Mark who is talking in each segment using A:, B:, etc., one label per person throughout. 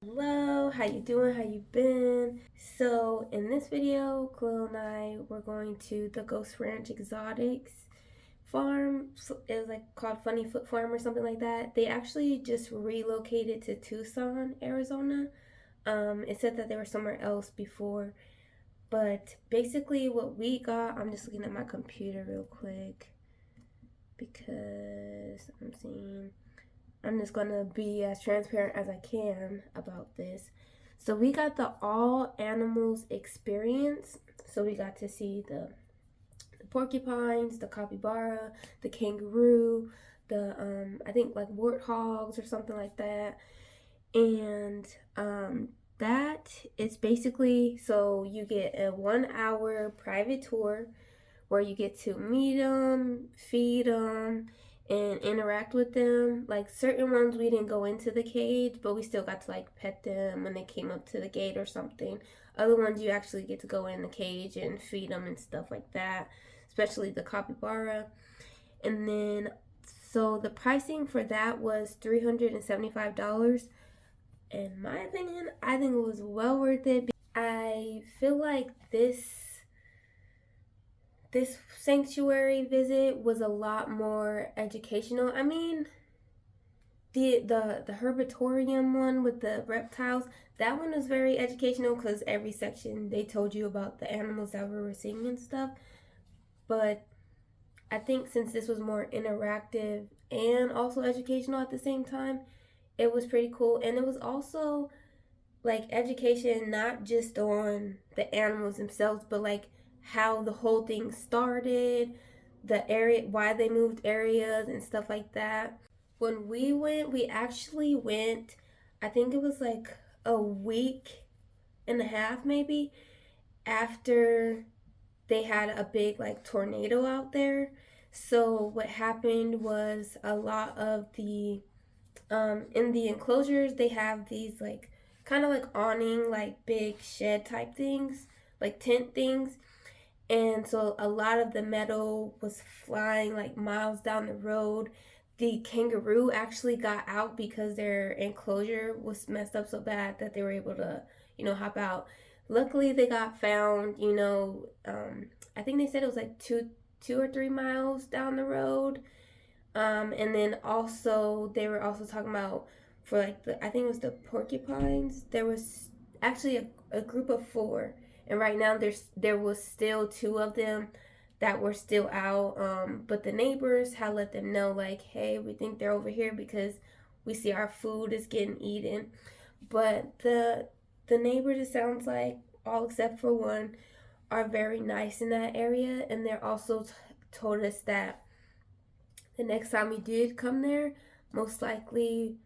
A: Hello, how you doing? How you been? So in this video, Quill and I were going to the Ghost Ranch Exotics farm. It was like called Funny Foot Farm or something like that. They actually just relocated to Tucson, Arizona. It said that they were somewhere else before, but basically what we got, I'm just looking at my computer real quick because I'm just gonna be as transparent as I can about this. So we got the all animals experience. So we got to see the porcupines, the capybara, the kangaroo, the I think like warthogs or something like that. And that is basically, so you get a 1 hour private tour where you get to meet them, feed them, and interact with them. Like certain ones, we didn't go into the cage, but we still got to like pet them when they came up to the gate or something. Other ones, you actually get to go in the cage and feed them and stuff like that, especially the capybara. And then, so the pricing for that was $375. In my opinion, I think it was well worth it. I feel like this sanctuary visit was a lot more educational. I mean, the herbatorium one with the reptiles, that one was very educational because every section they told you about the animals that we were seeing and stuff. But I think since this was more interactive and also educational at the same time, it was pretty cool. And it was also like education not just on the animals themselves, but like how the whole thing started, the area, why they moved areas and stuff like that. When we went, we actually went, I think it was like a week and a half maybe after they had a big like tornado out there. So what happened was a lot of the in the enclosures they have these like kind of like awning, like big shed type things, like tent things. And so a lot of the metal was flying like miles down the road. The kangaroo actually got out because their enclosure was messed up so bad that they were able to, hop out. Luckily, they got found. I think they said it was like 2 or 3 miles down the road. And then also they were also talking about for like I think it was the porcupines. There was actually a group of four, and right now there was still two of them that were still out. But the neighbors had let them know like, hey, we think they're over here because we see our food is getting eaten. But the neighbors, it sounds like all except for one, are very nice in that area, and they're also told us that the next time we did come there, most likely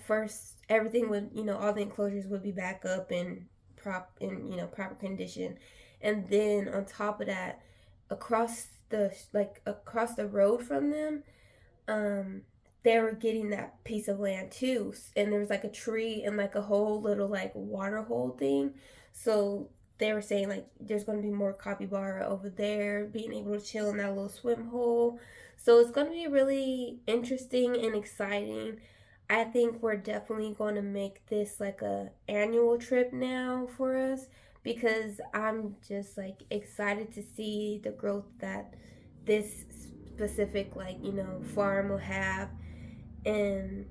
A: first everything would, all the enclosures would be back up and proper condition. And then on top of that, across the road from them, um they were getting that piece of land too, and there was like a tree and like a whole little like water hole thing. So they were saying like there's going to be more capybara over there being able to chill in that little swim hole. So it's going to be really interesting and exciting. I think we're definitely going to make this like a annual trip now for us, because I'm just like excited to see the growth that this specific farm will have. And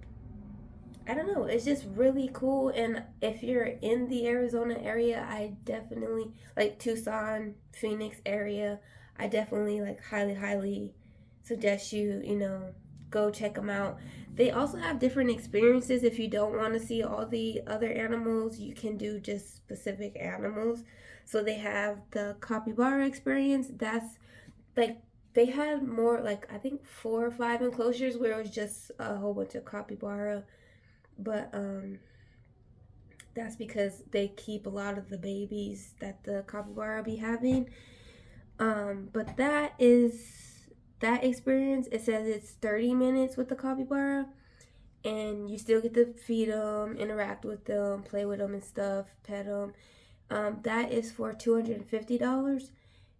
A: I don't know, it's just really cool. And if you're in the Arizona area, I definitely like Tucson, Phoenix area, I definitely like highly suggest you go check them out. They also have different experiences. If you don't want to see all the other animals, you can do just specific animals. So they have the capybara experience. That's like, they had more, like I think 4 or 5 enclosures where it was just a whole bunch of capybara. But that's because they keep a lot of the babies that the capybara be having. But that experience. It says it's 30 minutes with the capybara, and you still get to feed them, interact with them, play with them and stuff, pet them. That is for $250.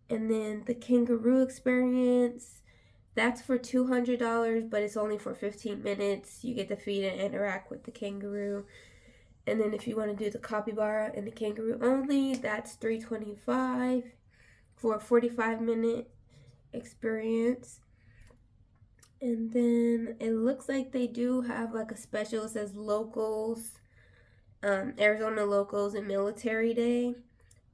A: And then the kangaroo experience, That's for $200, but it's only for 15 minutes. You get to feed and interact with the kangaroo. And then if you want to do the capybara and the kangaroo only, that's $325 for a 45-minute experience. And then it looks like they do have like a special. It says locals, Arizona locals and military day.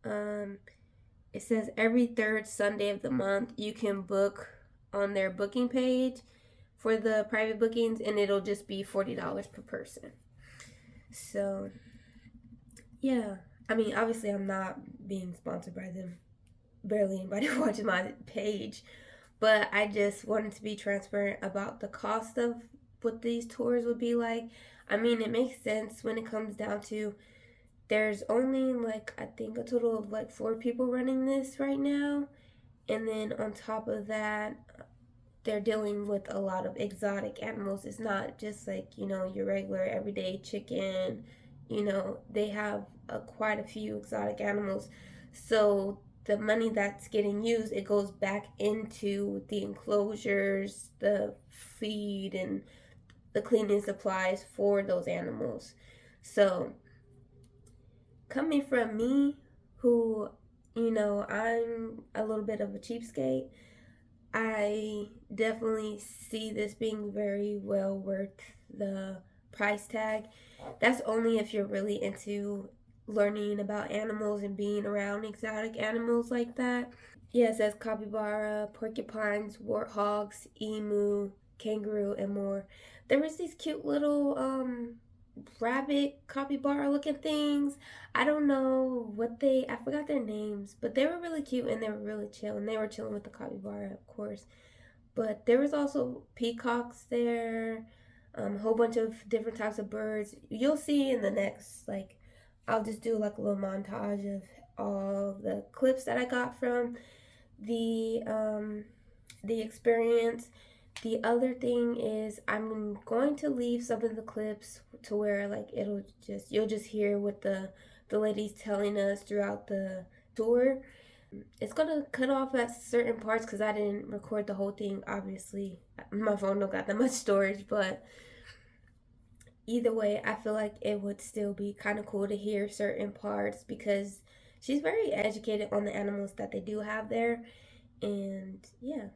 A: It says every third Sunday of the month you can book on their booking page for the private bookings, and it'll just be $40 per person. So yeah, I mean, obviously I'm not being sponsored by them. Barely anybody watches my page, but I just wanted to be transparent about the cost of what these tours would be like. I mean, it makes sense when it comes down to there's only like, I think, a total of like 4 people running this right now. And then on top of that, they're dealing with a lot of exotic animals. It's not just like, your regular everyday chicken. They have quite a few exotic animals. So the money that's getting used, it goes back into the enclosures, the feed, and the cleaning supplies for those animals. So coming from me, who, I'm a little bit of a cheapskate, I definitely see this being very well worth the price tag. That's only if you're really into learning about animals and being around exotic animals like that. Yeah, it says capybara, porcupines, warthogs, emu, kangaroo, and more. There was these cute little rabbit capybara looking things. I don't know I forgot their names, but they were really cute and they were really chill, and they were chilling with the capybara, of course. But there was also peacocks there, a whole bunch of different types of birds. You'll see in the next, I'll just do like a little montage of all the clips that I got from the experience. The other thing is I'm going to leave some of the clips to where you'll just hear what the lady's telling us throughout the tour. It's gonna cut off at certain parts because I didn't record the whole thing. Obviously, my phone don't got that much storage, but either way, I feel like it would still be kind of cool to hear certain parts because she's very educated on the animals that they do have there. And yeah.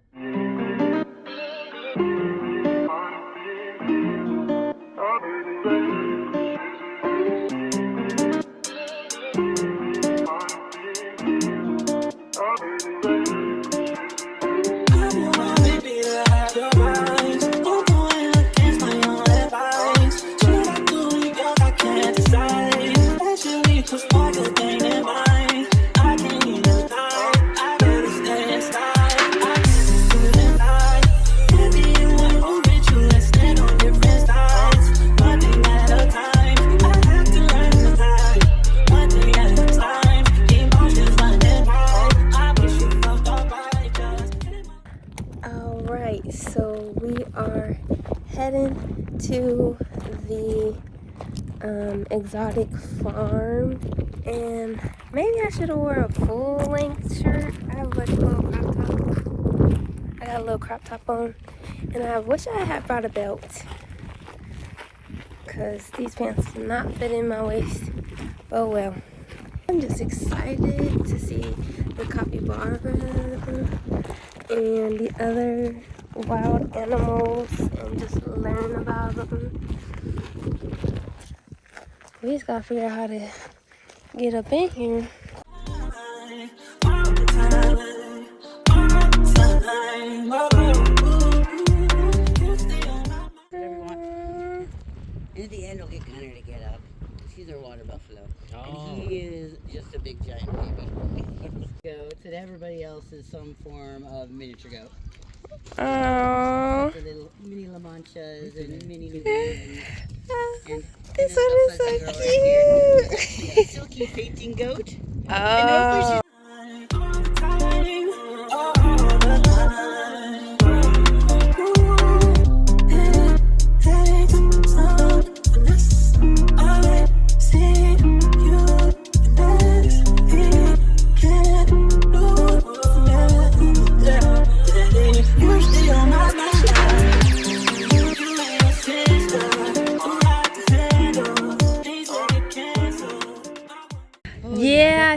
A: Alright, so we are heading to the exotic farm, and maybe I should have wore a full-length shirt. I have like a little crop top. I got a little crop top on, and I wish I had brought a belt because these pants do not fit in my waist. Oh well. I'm just excited to see the capybara and the other wild animals and just learn about them. We just gotta figure out how to get up in here.
B: In the end, we'll get Gunner to get up. He's our water buffalo. Oh. And he is just a big giant baby. Goats, and everybody else is some form of miniature goat.
A: Oh.
B: The little mini La Manchas and mini Nubians.
A: This one is so cute.
B: Right, yeah, silky fainting goat.
A: Oh.
C: You're still my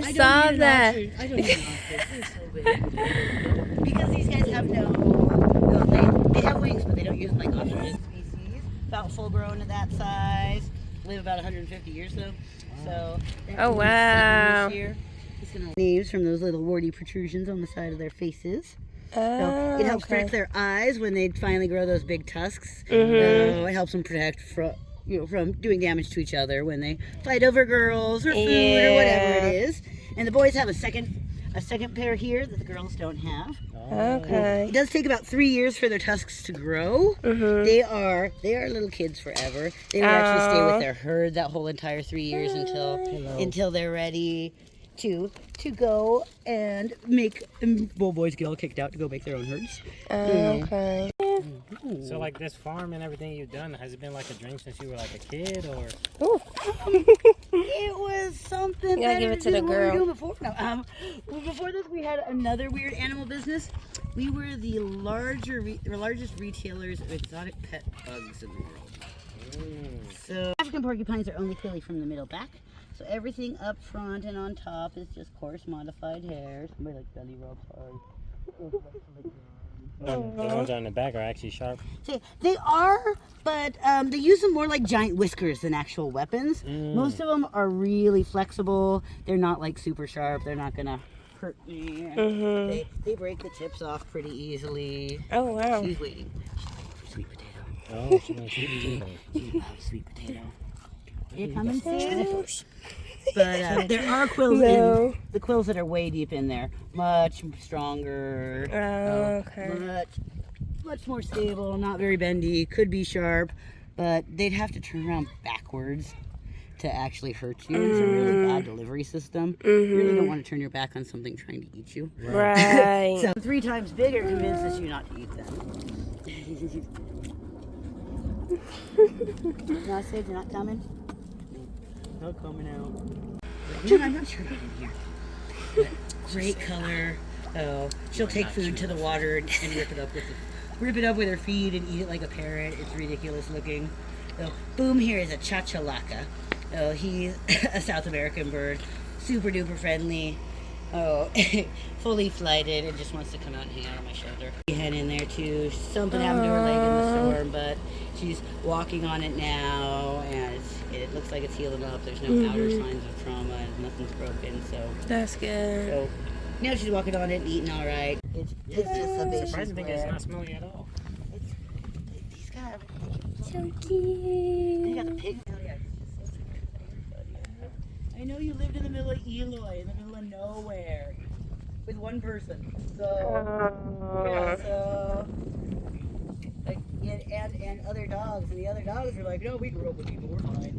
A: I saw that.
B: I don't need an ostrich. They're so big. Because these guys have they have wings, but they don't use them like ostriches. Species about full grown at that size. Live about 150 years though. So.
A: Oh wow.
B: This year. It's gonna names from those little warty protrusions on the side of their faces.
A: Oh,
B: so it helps protect their eyes when they finally grow those big tusks. It helps them protect from doing damage to each other when they fight over girls or food or whatever it is. And the boys have a second pair here that the girls don't have.
A: Okay.
B: It does take about 3 years for their tusks to grow. They are little kids forever. They will actually stay with their herd that whole entire 3 years until they're ready to go and make boys get all kicked out to go make their own herds.
A: Okay.
C: So like this farm and everything you've done, has it been like a dream since you were like a kid or?
B: It was something
A: Yeah, give it to the girl.
B: Before. No, before this we had another weird animal business. We were the largest retailers of exotic pet bugs in the world. So African porcupines are only quilly from the middle back. So everything up front and on top is just coarse modified hair. Somebody like belly rubs hard.
C: The ones on the back are actually sharp.
B: See, they are, but they use them more like giant whiskers than actual weapons. Most of them are really flexible. They're not like super sharp. They're not gonna hurt me. They break the tips off pretty easily.
A: Oh wow.
B: She's waiting for sweet potato.
C: Oh, she's gonna sweet potato.
B: She loves sweet potato. You coming soon? But there are quills in the quills that are way deep in there, much stronger, much more stable, not very bendy, could be sharp, but they'd have to turn around backwards to actually hurt you. It's a really bad delivery system. You really don't want to turn your back on something trying to eat you.
A: Right.
B: So 3 times bigger convinces you not to eat them. No, Sage, you're not coming? Not coming out. I'm not sure about in here. But great color. Oh, she'll take food to the water and rip it up with her feet and eat it like a parrot. It's ridiculous looking. So Boom here is a chachalaca. Oh, he's a South American bird, super duper friendly. Oh, fully flighted and just wants to come out and hang out on my shoulder. Hen in there too. Something happened to her leg in the storm, but she's walking on it now, and it looks like it's healing up. There's no outer signs of trauma, and nothing's broken. So
A: That's good.
B: So now she's walking on it and eating all right. It's just a big.
C: Surprising thing is it's not smelly at all.
B: These guys.
A: So cute.
B: They got the pig. I know you lived in the middle of Eloy, in the middle of nowhere, with one person. So, yeah, so, like, and other dogs, and the other dogs are like, no, we grew up with people, we're fine.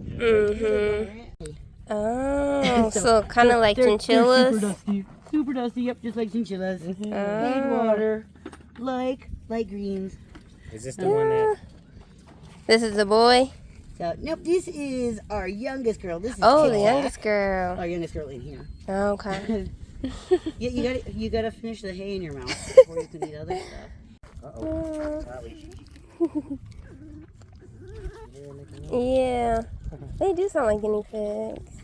A: Oh, so kind of like chinchillas.
B: Super dusty, yep, just like chinchillas. Need water, like greens.
C: Is this the one that?
A: This is the boy.
B: So, nope, this is our youngest girl. This is
A: the
B: Kit
A: youngest
B: Kat.
A: girl.
B: Our youngest girl in here.
A: Okay.
B: You gotta finish the hay in your mouth before you can eat other stuff.
A: Yeah. They do sound like guinea pigs.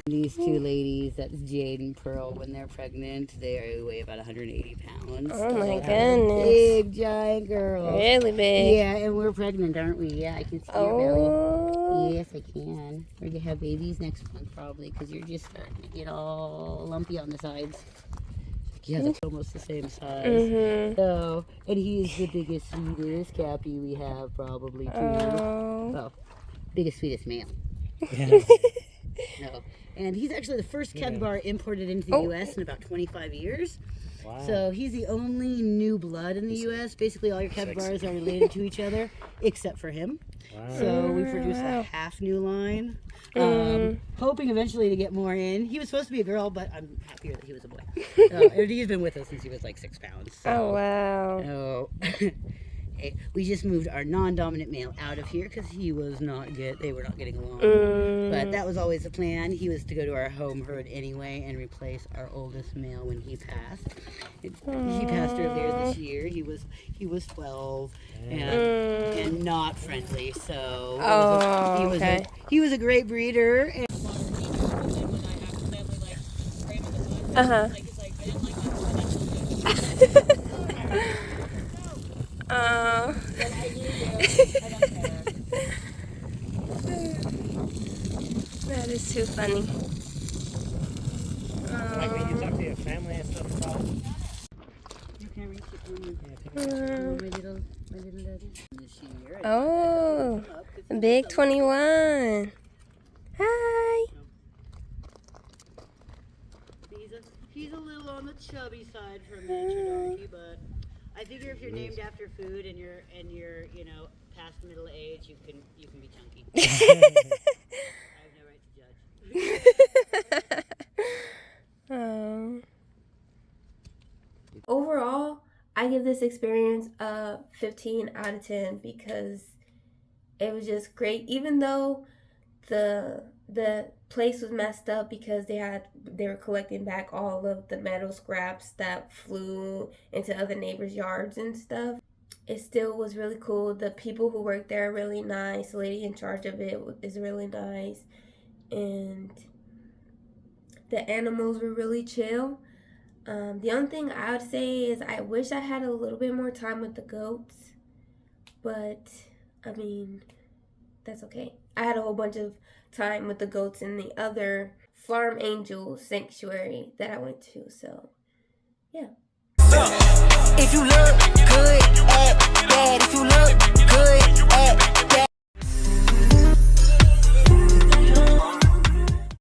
B: These two ladies, that's Jade and Pearl, when they're pregnant, they weigh about 180 pounds.
A: Oh my goodness.
B: Big, giant girls.
A: Really big.
B: Yeah, and we're pregnant, aren't we? Yeah, I can see your belly. Yes, I can. We're going to have babies next month probably, because you're just starting to get all lumpy on the sides. Yeah, that's almost the same size. So, and he's the biggest, sweetest cappy we have probably too. Well, biggest, sweetest male. No. And he's actually the first capybara imported into the U.S. in about 25 years. Wow. So he's the only new blood in the U.S. Basically, all your capybaras are related to each other, except for him. Wow. So we produced a half new line. Hoping eventually to get more in. He was supposed to be a girl, but I'm happier that he was a boy. And he's been with us since he was like 6 pounds. So.
A: Oh, wow.
B: So, we just moved our non-dominant male out of here because they were not getting along. But that was always the plan. He was to go to our home herd anyway and replace our oldest male when he passed. He passed earlier this year. He was 12 and not friendly. So he was a great breeder. And
A: Uh-huh.
B: Like, it's like, I didn't like this, but I knew you. I don't care.
A: That is too funny.
C: Like when you talk to your family and stuff about it.
B: You can reach it when you my little daddy. This year.
A: Oh, Big 21. Hi.
B: He's a little on the chubby side for a miniature donkey, but I figure if you're named after food and you're you know past middle age, you can be chunky. I have no right to judge.
A: Overall, I give this experience a 15 out of 10 because it was just great. Even though the place was messed up because they were collecting back all of the metal scraps that flew into other neighbors' yards and stuff. It still was really cool. The people who worked there are really nice. The lady in charge of it is really nice. And the animals were really chill. The only thing I would say is I wish I had a little bit more time with the goats. But, I mean, that's okay. I had a whole bunch of time with the goats in the other Farm Angel sanctuary that I went to. So, yeah.
D: If you look good at that, if you look good at that.